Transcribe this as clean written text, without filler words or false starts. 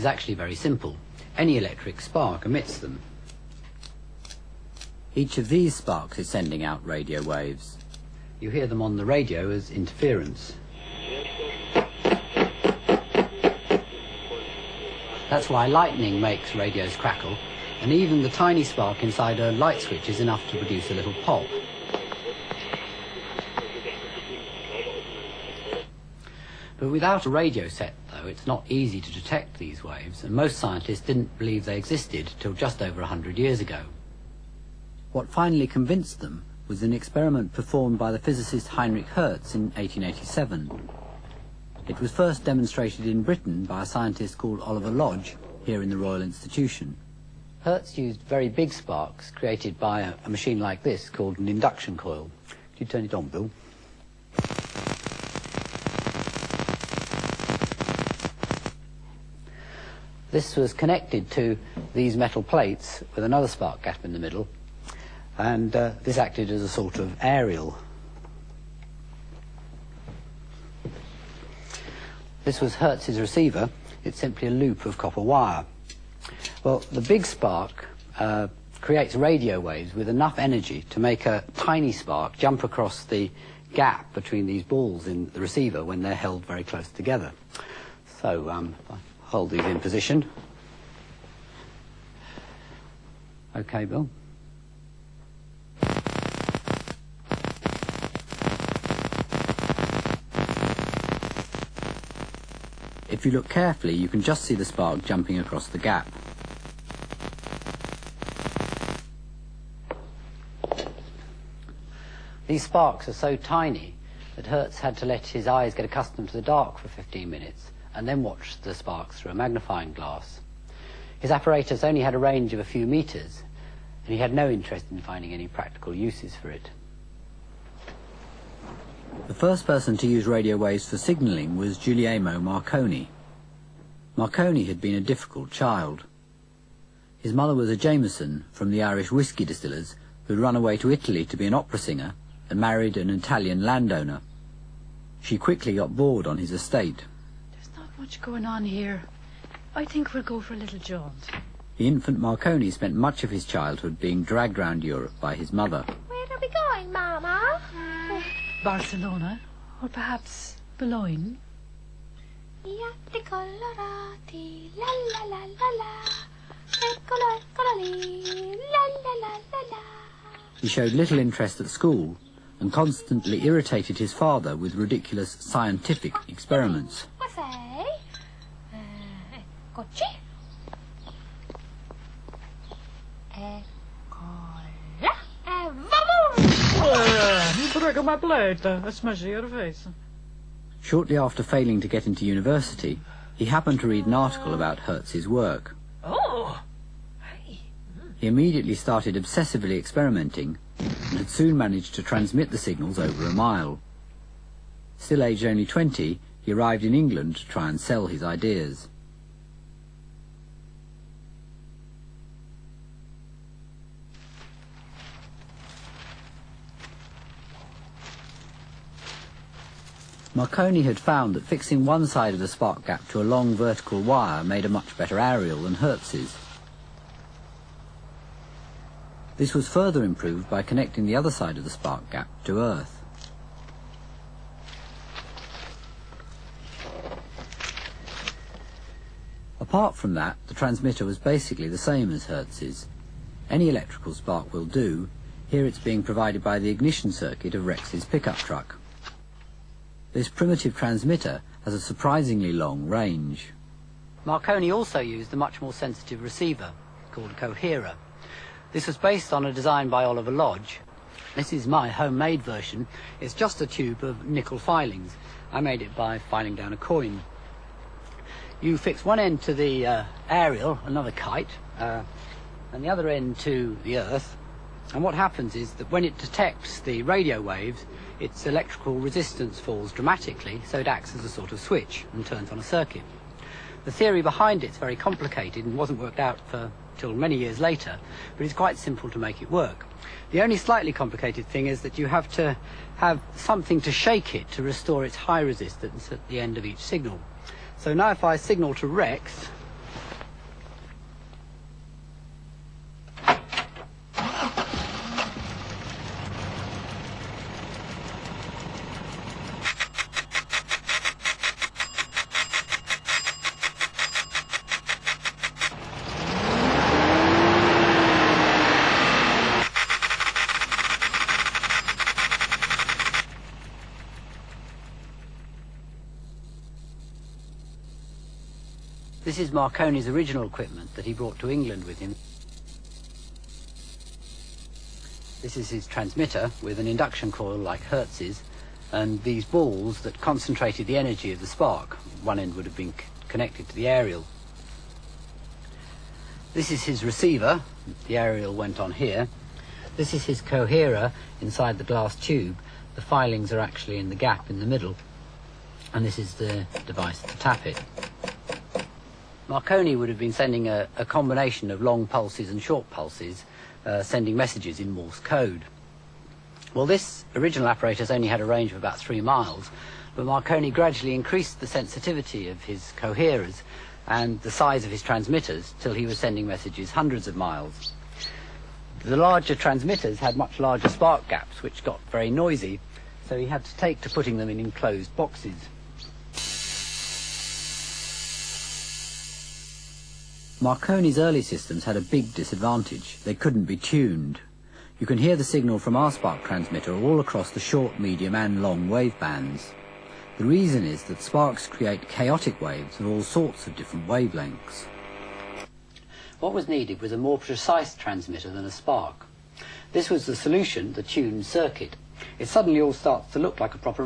is actually very simple. Any electric spark emits them. Each of these sparks is sending out radio waves. You hear them on the radio as interference. That's why lightning makes radios crackle, and even the tiny spark inside a light switch is enough to produce a little pop. But without a radio set, though, it's not easy to detect these waves, and most scientists didn't believe they existed till just over 100 years ago. What finally convinced them was an experiment performed by the physicist Heinrich Hertz in 1887. It was first demonstrated in Britain by a scientist called Oliver Lodge, here in the Royal Institution. Hertz used very big sparks created by a machine like this called an induction coil. Could you turn it on, Bill? This was connected to these metal plates with another spark gap in the middle, and this acted as a sort of aerial. This was Hertz's receiver. It's simply a loop of copper wire. Well, the big spark creates radio waves with enough energy to make a tiny spark jump across the gap between these balls in the receiver when they're held very close together. So, if I hold these in position. Okay, Bill. If you look carefully, you can just see the spark jumping across the gap. These sparks are so tiny that Hertz had to let his eyes get accustomed to the dark for 15 minutes and then watch the sparks through a magnifying glass. His apparatus only had a range of a few meters, and he had no interest in finding any practical uses for it. The first person to use radio waves for signalling was Guglielmo Marconi. Marconi had been a difficult child. His mother was a Jameson from the Irish whiskey distillers who'd run away to Italy to be an opera singer and married an Italian landowner. She quickly got bored on his estate. There's not much going on here. I think we'll go for a little jaunt. The infant Marconi spent much of his childhood being dragged round Europe by his mother. Where are we going, Mama? Barcelona, or perhaps Boulogne. Iatti colorati, la la la la la, colorati, la la la la la. He showed little interest at school and constantly irritated his father with ridiculous scientific experiments. Cos'è? Eccoci. Eccola. E vamos! Prego my plate, a smash your face. Shortly after failing to get into university, he happened to read an article about Hertz's work. Oh! He immediately started obsessively experimenting and had soon managed to transmit the signals over a mile. Still aged only 20, he arrived in England to try and sell his ideas. Marconi had found that fixing one side of the spark gap to a long vertical wire made a much better aerial than Hertz's. This was further improved by connecting the other side of the spark gap to Earth. Apart from that, the transmitter was basically the same as Hertz's. Any electrical spark will do. Here it's being provided by the ignition circuit of Rex's pickup truck. This primitive transmitter has a surprisingly long range. Marconi also used a much more sensitive receiver called a coherer. This was based on a design by Oliver Lodge. This is my homemade version. It's just a tube of nickel filings. I made it by filing down a coin. You fix one end to the aerial, another kite, and the other end to the Earth. And what happens is that when it detects the radio waves, its electrical resistance falls dramatically, so it acts as a sort of switch and turns on a circuit. The theory behind it's very complicated and wasn't worked out till many years later, but it's quite simple to make it work. The only slightly complicated thing is that you have to have something to shake it to restore its high resistance at the end of each signal. So now if I signal to Rex, This is Marconi's original equipment that he brought to England with him. This is his transmitter with an induction coil like Hertz's, and these balls that concentrated the energy of the spark. One end would have been connected to the aerial. This is his receiver. The aerial went on here. This is his coherer inside the glass tube. The filings are actually in the gap in the middle, and this is the device to tap it. Marconi would have been sending a combination of long pulses and short pulses, sending messages in Morse code. Well, this original apparatus only had a range of about 3 miles, but Marconi gradually increased the sensitivity of his coherers and the size of his transmitters till he was sending messages hundreds of miles. The larger transmitters had much larger spark gaps, which got very noisy, so he had to take to putting them in enclosed boxes. Marconi's early systems had a big disadvantage. They couldn't be tuned. You can hear the signal from our spark transmitter all across the short, medium and long wave bands. The reason is that sparks create chaotic waves of all sorts of different wavelengths. What was needed was a more precise transmitter than a spark. This was the solution, the tuned circuit. It suddenly all starts to look like a proper